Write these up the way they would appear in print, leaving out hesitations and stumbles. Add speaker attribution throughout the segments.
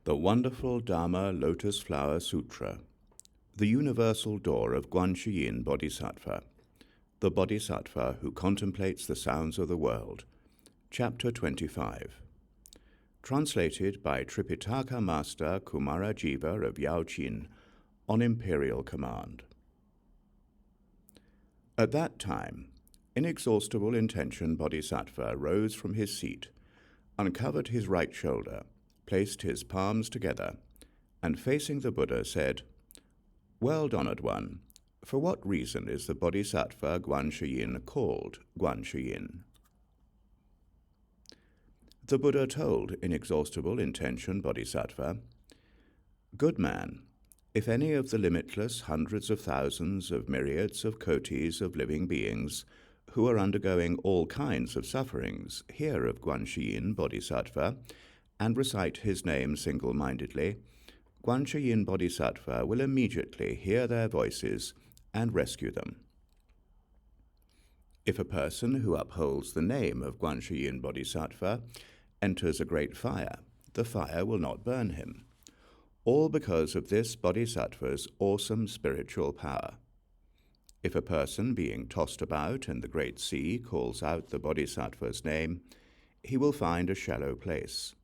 Speaker 1: The Wonderful Dharma Lotus Flower Sutra, the Universal Door of Guanshiyin Bodhisattva, the Bodhisattva who contemplates the sounds of the world, Chapter 25. Translated by Tripitaka Master Kumarajiva of Yaojin on imperial command. At that time, Inexhaustible Intention Bodhisattva rose from his seat, uncovered his right shoulder, placed his palms together, and facing the Buddha said, "World honored one, for what reason is the Bodhisattva Guanshiyin called Guanshiyin?" The Buddha told Inexhaustible Intention Bodhisattva, "Good man, if any of the limitless hundreds of thousands of myriads of kotis of living beings who are undergoing all kinds of sufferings hear of Guanshiyin Bodhisattva and recite his name single-mindedly, Guanshiyin Bodhisattva will immediately hear their voices and rescue them. If a person who upholds the name of Guanshiyin Bodhisattva enters a great fire, the fire will not burn him, all because of this Bodhisattva's awesome spiritual power. If a person being tossed about in the great sea calls out the Bodhisattva's name, he will find a shallow place.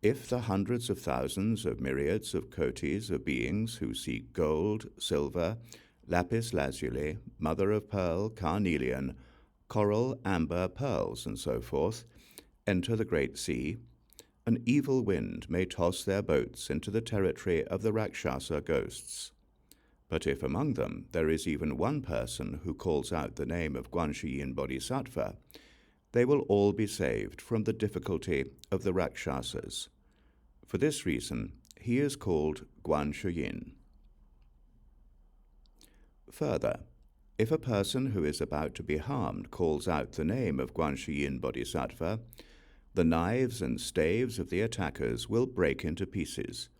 Speaker 1: If the hundreds of thousands of myriads of kotis of beings who seek gold, silver, lapis lazuli, mother of pearl, carnelian, coral, amber, pearls, and so forth, enter the great sea, an evil wind may toss their boats into the territory of the Rakshasa ghosts. But if among them there is even one person who calls out the name of Guanshiyin Bodhisattva, they will all be saved from the difficulty of the Rakshasas. For this reason, he is called Guanshiyin. Further, if a person who is about to be harmed calls out the name of Guanshiyin Bodhisattva, the knives and staves of the attackers will break into pieces,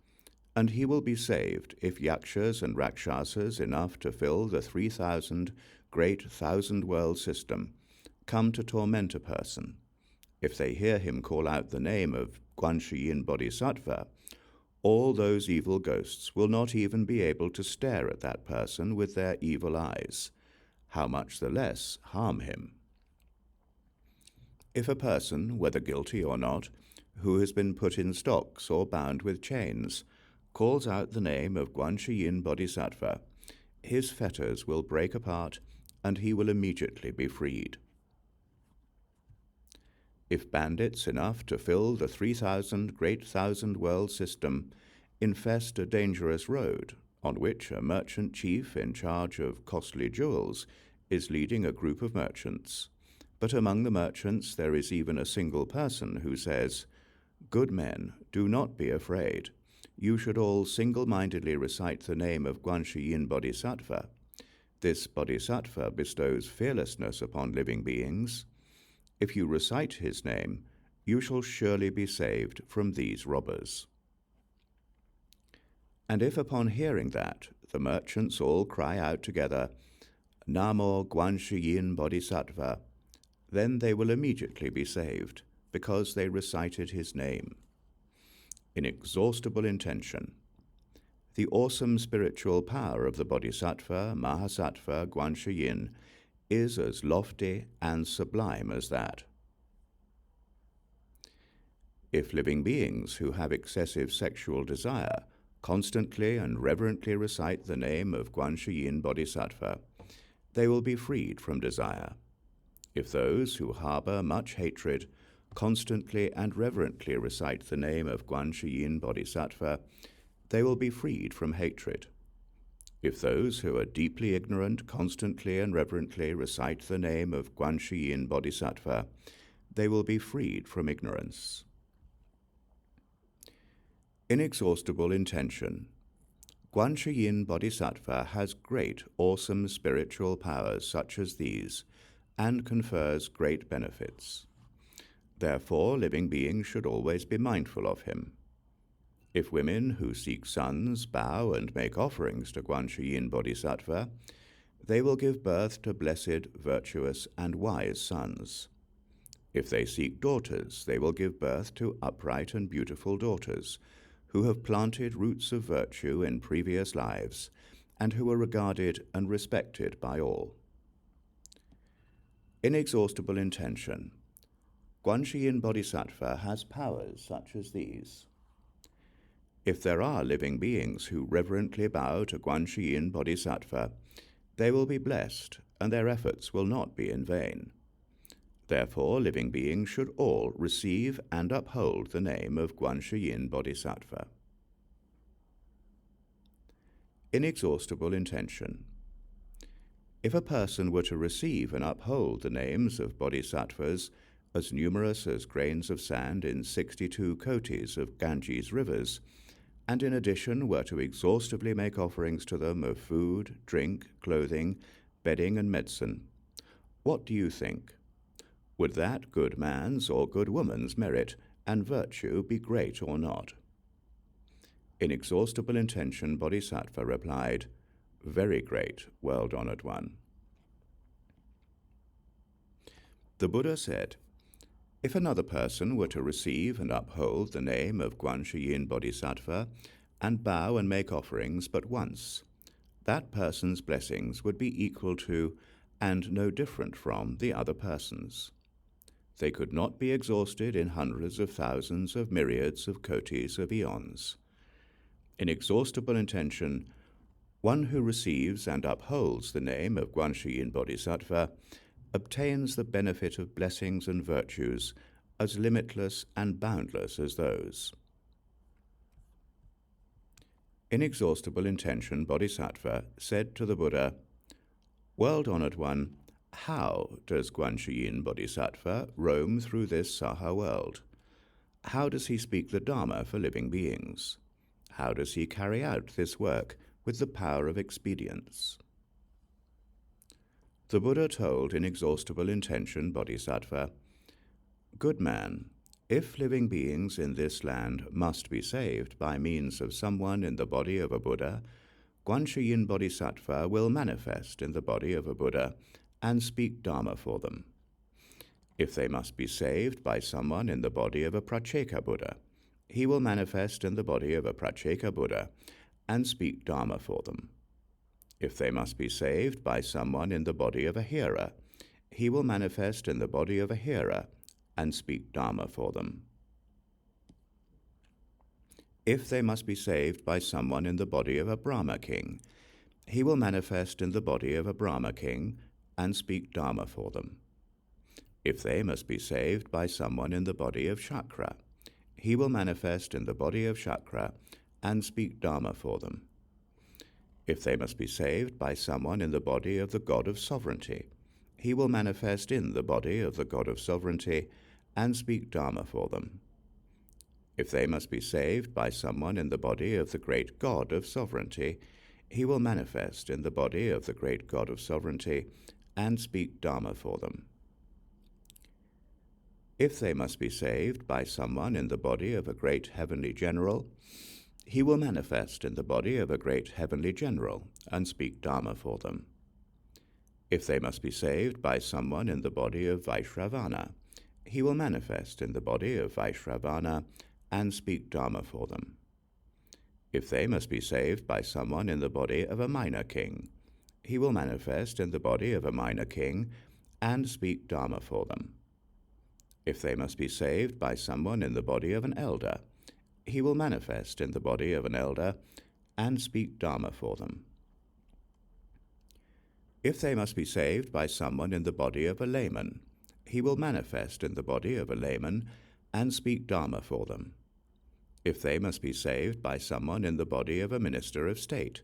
Speaker 1: and he will be saved if yakshas and rakshasas enough to fill the 3,000 great thousand-world system come to torment a person. If they hear him call out the name of Guanshiyin Bodhisattva, all those evil ghosts will not even be able to stare at that person with their evil eyes, how much the less harm him. If a person, whether guilty or not, who has been put in stocks or bound with chains, calls out the name of Guanshiyin Bodhisattva, his fetters will break apart and he will immediately be freed. If bandits enough to fill the 3,000 great thousand-world system infest a dangerous road on which a merchant chief in charge of costly jewels is leading a group of merchants, but among the merchants there is even a single person who says, 'Good men, do not be afraid. You should all single-mindedly recite the name of Guanshiyin Bodhisattva. This Bodhisattva bestows fearlessness upon living beings. If you recite his name, you shall surely be saved from these robbers.' And if upon hearing that, the merchants all cry out together, 'Namo Guanshiyin Bodhisattva,' then they will immediately be saved, because they recited his name. Inexhaustible Intention. The awesome spiritual power of the Bodhisattva, Mahasattva, Guanshiyin is as lofty and sublime as that. If living beings who have excessive sexual desire constantly and reverently recite the name of Guanshiyin Bodhisattva, they will be freed from desire. If those who harbor much hatred constantly and reverently recite the name of Guanshiyin Bodhisattva, they will be freed from hatred. If those who are deeply ignorant constantly and reverently recite the name of Guanshiyin Bodhisattva, they will be freed from ignorance. Inexhaustible Intention. Guanshiyin Bodhisattva has great, awesome spiritual powers such as these, and confers great benefits. Therefore, living beings should always be mindful of him. If women who seek sons bow and make offerings to Guanshiyin Bodhisattva, they will give birth to blessed, virtuous, and wise sons. If they seek daughters, they will give birth to upright and beautiful daughters, who have planted roots of virtue in previous lives, and who are regarded and respected by all. Inexhaustible intention. Guanshiyin Bodhisattva has powers such as these. If there are living beings who reverently bow to Guanshiyin Bodhisattva, they will be blessed, and their efforts will not be in vain. Therefore, living beings should all receive and uphold the name of Guanshiyin Bodhisattva. Inexhaustible intention. If a person were to receive and uphold the names of bodhisattvas, as numerous as grains of sand in 62 kotis of Ganges rivers, and in addition were to exhaustively make offerings to them of food, drink, clothing, bedding, and medicine, what do you think? Would that good man's or good woman's merit and virtue be great or not? Inexhaustible intention Bodhisattva replied, "Very great, world-honored one." The Buddha said, if another person were to receive and uphold the name of Guanshiyin Bodhisattva and bow and make offerings but once, that person's blessings would be equal to and no different from the other person's. They could not be exhausted in hundreds of thousands of myriads of kotis of eons. Inexhaustible intention, one who receives and upholds the name of Guanshiyin Bodhisattva obtains the benefit of blessings and virtues as limitless and boundless as those. Inexhaustible intention Bodhisattva said to the Buddha, "World-honored one, how does Guanshiyin Bodhisattva roam through this Saha world? How does he speak the Dharma for living beings? How does he carry out this work with the power of expedience?" The Buddha told Inexhaustible Intention Bodhisattva, "Good man, if living beings in this land must be saved by means of someone in the body of a Buddha, Guanshiyin Bodhisattva will manifest in the body of a Buddha and speak Dharma for them. If they must be saved by someone in the body of a Pratyeka Buddha, he will manifest in the body of a Pratyeka Buddha and speak Dharma for them. If they must be saved by someone in the body of a HARE, he will manifest in the body of a HARE and speak Dharma for them. If they must be saved by someone in the body of a Brahma king, he will manifest in the body of a Brahma king and speak Dharma for them. If they must be saved by someone in the body of Shakra, he will manifest in the body of Shakra and speak Dharma for them. If they must be saved by someone in the body of the God of Sovereignty, he will manifest in the body of the God of Sovereignty and speak Dharma for them. If they must be saved by someone in the body of the great God of Sovereignty, he will manifest in the body of the great God of Sovereignty and speak Dharma for them. If they must be saved by someone in the body of a great heavenly general, he will manifest in the body of a great heavenly general and speak Dharma for them. If they must be saved by someone in the body of Vaishravana, he will manifest in the body of Vaishravana and speak Dharma for them. If they must be saved by someone in the body of a minor king, he will manifest in the body of a minor king and speak Dharma for them. If they must be saved by someone in the body of an elder, he will manifest in the body of an elder and speak Dharma for them. If they must be saved by someone in the body of a layman, he will manifest in the body of a layman and speak Dharma for them. If they must be saved by someone in the body of a minister of state,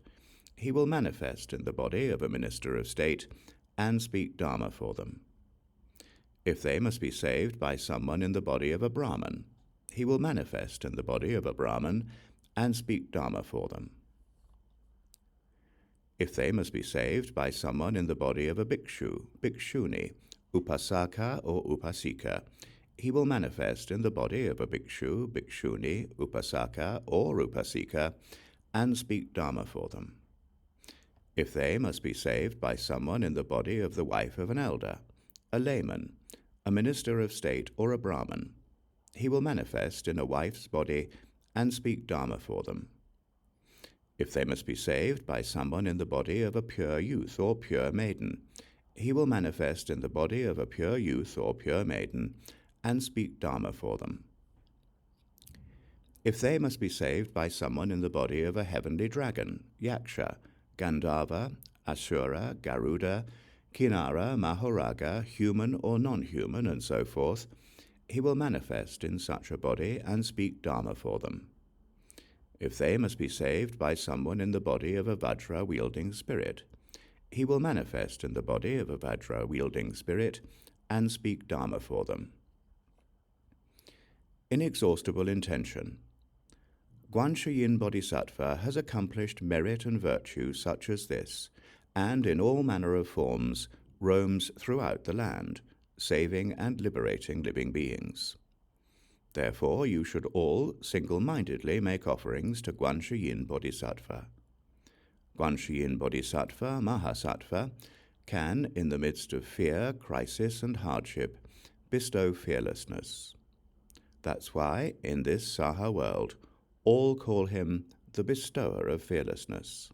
Speaker 1: he will manifest in the body of a minister of state and speak Dharma for them. If they must be saved by someone in the body of a Brahmin, he will manifest in the body of a Brahmin and speak Dharma for them. If they must be saved by someone in the body of a bhikshu, bhikshuni, upasaka or upasika, he will manifest in the body of a bhikshu, bhikshuni, upasaka or upasika and speak Dharma for them. If they must be saved by someone in the body of the wife of an elder, a layman, a minister of state, or a Brahmin. He will manifest in a wife's body and speak Dharma for them. If they must be saved by someone in the body of a pure youth or pure maiden, he will manifest in the body of a pure youth or pure maiden and speak Dharma for them. If they must be saved by someone in the body of a heavenly dragon, Yaksha, Gandharva, Asura, Garuda, Kinara, Mahoraga, human or non-human, and so forth, he will manifest in such a body and speak Dharma for them. If they must be saved by someone in the body of a Vajra-wielding spirit, he will manifest in the body of a Vajra-wielding spirit and speak Dharma for them. Inexhaustible intention. Guanshiyin Bodhisattva has accomplished merit and virtue such as this, and in all manner of forms roams throughout the land, saving and liberating living beings. Therefore you should all single-mindedly make offerings to Guanshiyin Bodhisattva. Guanshiyin Bodhisattva Mahasattva can, in the midst of fear, crisis, and hardship, bestow fearlessness. That's why, in this Saha world, all call him the bestower of fearlessness.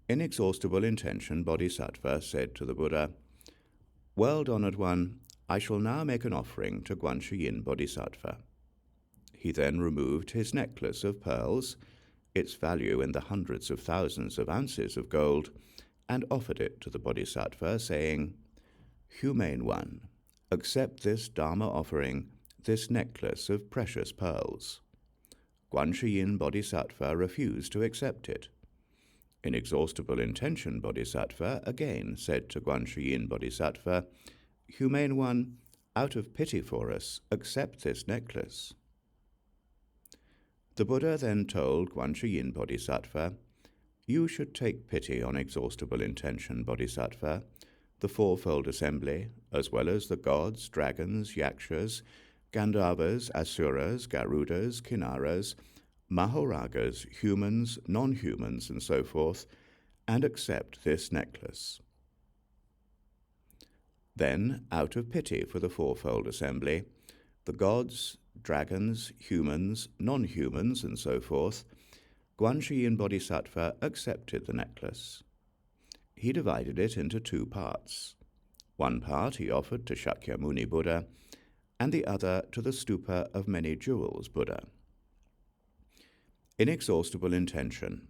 Speaker 1: Inexhaustible Intention Bodhisattva said to the Buddha, "World-honored one, I shall now make an offering to Guanshiyin Bodhisattva." He then removed his necklace of pearls, its value in the hundreds of thousands of ounces of gold, and offered it to the Bodhisattva, saying, "Humane one, accept this Dharma offering, this necklace of precious pearls." Guanshiyin Bodhisattva refused to accept it. Inexhaustible Intention Bodhisattva again said to Guanshiyin Bodhisattva, "Humane one, out of pity for us, accept this necklace." The Buddha then told Guanshiyin Bodhisattva, "You should take pity on Exhaustible Intention Bodhisattva, the fourfold assembly, as well as the gods, dragons, yakshas, Gandharvas, Asuras, Garudas, Kinnaras, Mahoragas, humans, non-humans, and so forth, and accept this necklace." Then, out of pity for the fourfold assembly, the gods, dragons, humans, non-humans, and so forth, Guanshiyin Bodhisattva accepted the necklace. He divided it into two parts. One part he offered to Shakyamuni Buddha, and the other to the Stupa of Many Jewels Buddha. Inexhaustible Intention.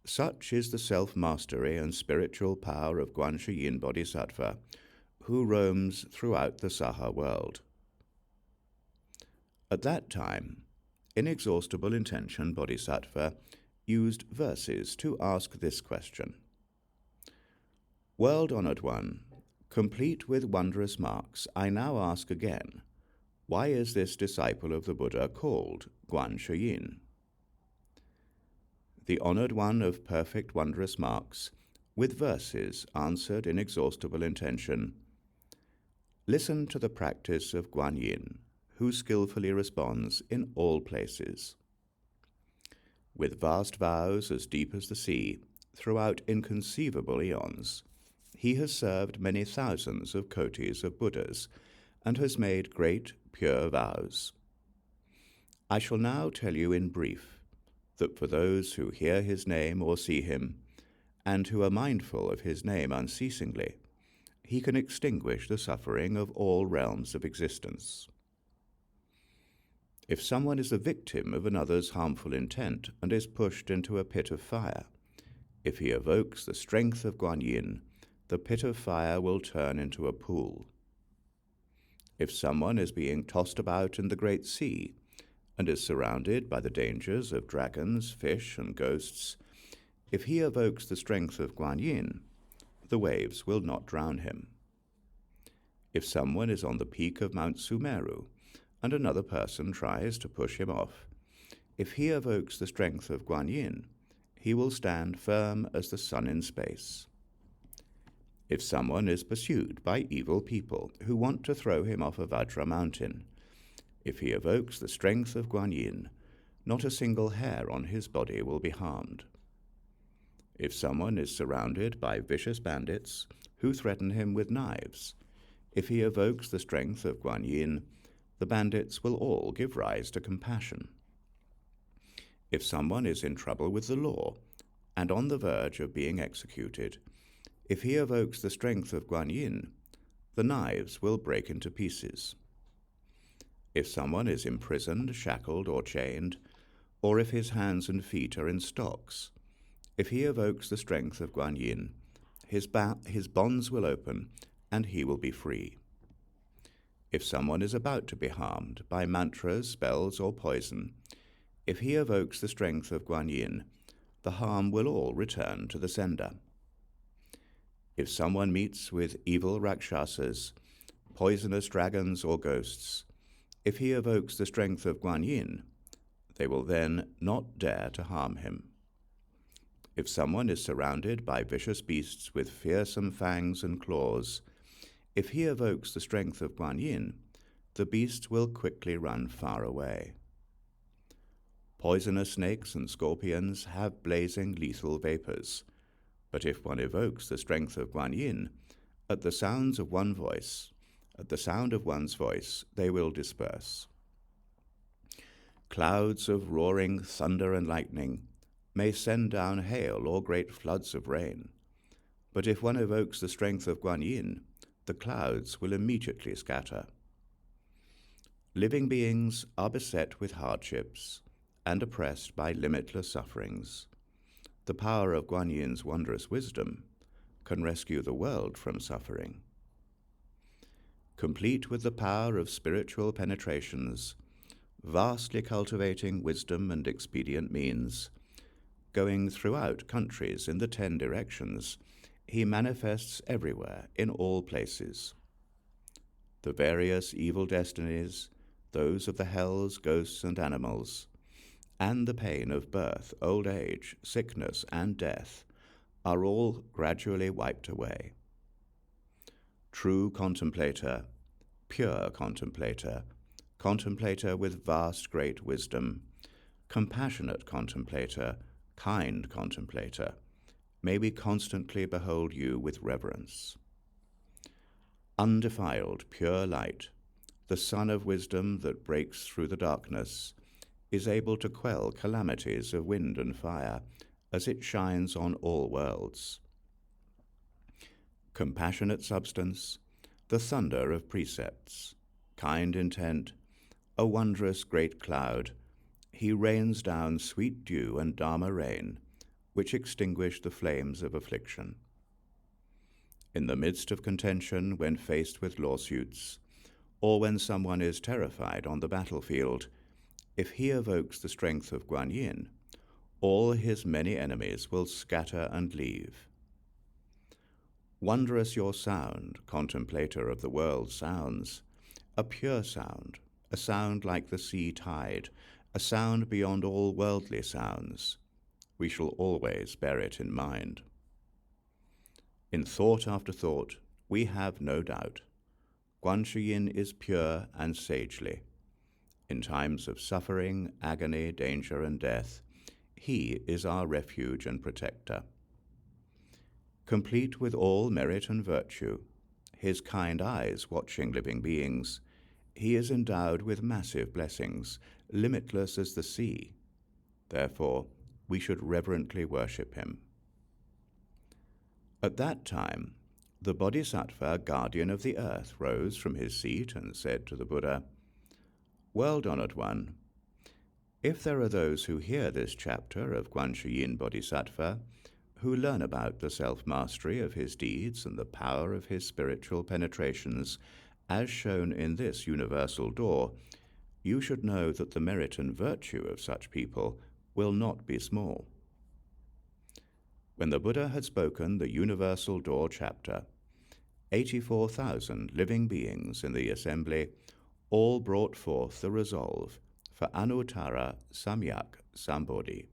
Speaker 1: Such is the self-mastery and spiritual power of Guanshiyin Bodhisattva, who roams throughout the Saha world. At that time, Inexhaustible Intention Bodhisattva used verses to ask this question. "World-honored one, complete with wondrous marks, I now ask again, why is this disciple of the Buddha called Guanshiyin?" The honored one of perfect wondrous marks, with verses answered Inexhaustible Intention, "Listen to the practice of Guanyin, who skillfully responds in all places. With vast vows as deep as the sea, throughout inconceivable eons, he has served many thousands of kotis of Buddhas, and has made great, pure vows. I shall now tell you in brief that for those who hear his name or see him, and who are mindful of his name unceasingly, he can extinguish the suffering of all realms of existence. If someone is the victim of another's harmful intent and is pushed into a pit of fire, if he evokes the strength of Guanyin, the pit of fire will turn into a pool. If someone is being tossed about in the great sea, and is surrounded by the dangers of dragons, fish, and ghosts, if he evokes the strength of Guanyin, the waves will not drown him. If someone is on the peak of Mount Sumeru, and another person tries to push him off, if he evokes the strength of Guanyin, he will stand firm as the sun in space. If someone is pursued by evil people who want to throw him off a Vajra mountain, if he evokes the strength of Guanyin, not a single hair on his body will be harmed. If someone is surrounded by vicious bandits who threaten him with knives, If he evokes the strength of Guanyin, the bandits will all give rise to compassion. If someone is in trouble with the law and on the verge of being executed, if he evokes the strength of Guanyin, the knives will break into pieces. If someone is imprisoned, shackled, or chained, or if his hands and feet are in stocks, if he evokes the strength of Guanyin, his bonds will open and he will be free. If someone is about to be harmed by mantras, spells, or poison, if he evokes the strength of Guanyin, the harm will all return to the sender. If someone meets with evil rakshasas, poisonous dragons, or ghosts, if he evokes the strength of Guanyin, they will then not dare to harm him. If someone is surrounded by vicious beasts with fearsome fangs and claws, if he evokes the strength of Guanyin, the beasts will quickly run far away. Poisonous snakes and scorpions have blazing lethal vapors, but if one evokes the strength of Guanyin, at the sound of one's voice, they will disperse. Clouds of roaring thunder and lightning may send down hail or great floods of rain, but if one evokes the strength of Guanyin, the clouds will immediately scatter. Living beings are beset with hardships and oppressed by limitless sufferings. The power of Guanyin's wondrous wisdom can rescue the world from suffering. Complete with the power of spiritual penetrations, vastly cultivating wisdom and expedient means, going throughout countries in the 10 directions, he manifests everywhere, in all places. The various evil destinies, those of the hells, ghosts, and animals, and the pain of birth, old age, sickness, and death, are all gradually wiped away. True contemplator, pure contemplator, contemplator with vast great wisdom, compassionate contemplator, kind contemplator, may we constantly behold you with reverence. Undefiled, pure light, the sun of wisdom that breaks through the darkness, is able to quell calamities of wind and fire as it shines on all worlds. Compassionate substance, the thunder of precepts, kind intent, a wondrous great cloud, he rains down sweet dew and Dharma rain, which extinguish the flames of affliction. In the midst of contention, when faced with lawsuits, or when someone is terrified on the battlefield, if he evokes the strength of Guanyin, all his many enemies will scatter and leave. Wondrous your sound, contemplator of the world's sounds, a pure sound, a sound like the sea tide, a sound beyond all worldly sounds. We shall always bear it in mind. In thought after thought, we have no doubt, Guanshiyin is pure and sagely. In times of suffering, agony, danger, and death, he is our refuge and protector. Complete with all merit and virtue, his kind eyes watching living beings, he is endowed with massive blessings, limitless as the sea. Therefore, we should reverently worship him. At that time, the Bodhisattva, guardian of the earth, rose from his seat and said to the Buddha, "World-honored one, if there are those who hear this chapter of Guanshiyin Bodhisattva, who learn about the self-mastery of his deeds and the power of his spiritual penetrations, as shown in this universal door, you should know that the merit and virtue of such people will not be small." When the Buddha had spoken the universal door chapter, 84,000 living beings in the assembly all brought forth the resolve for Anuttara Samyak Sambodhi.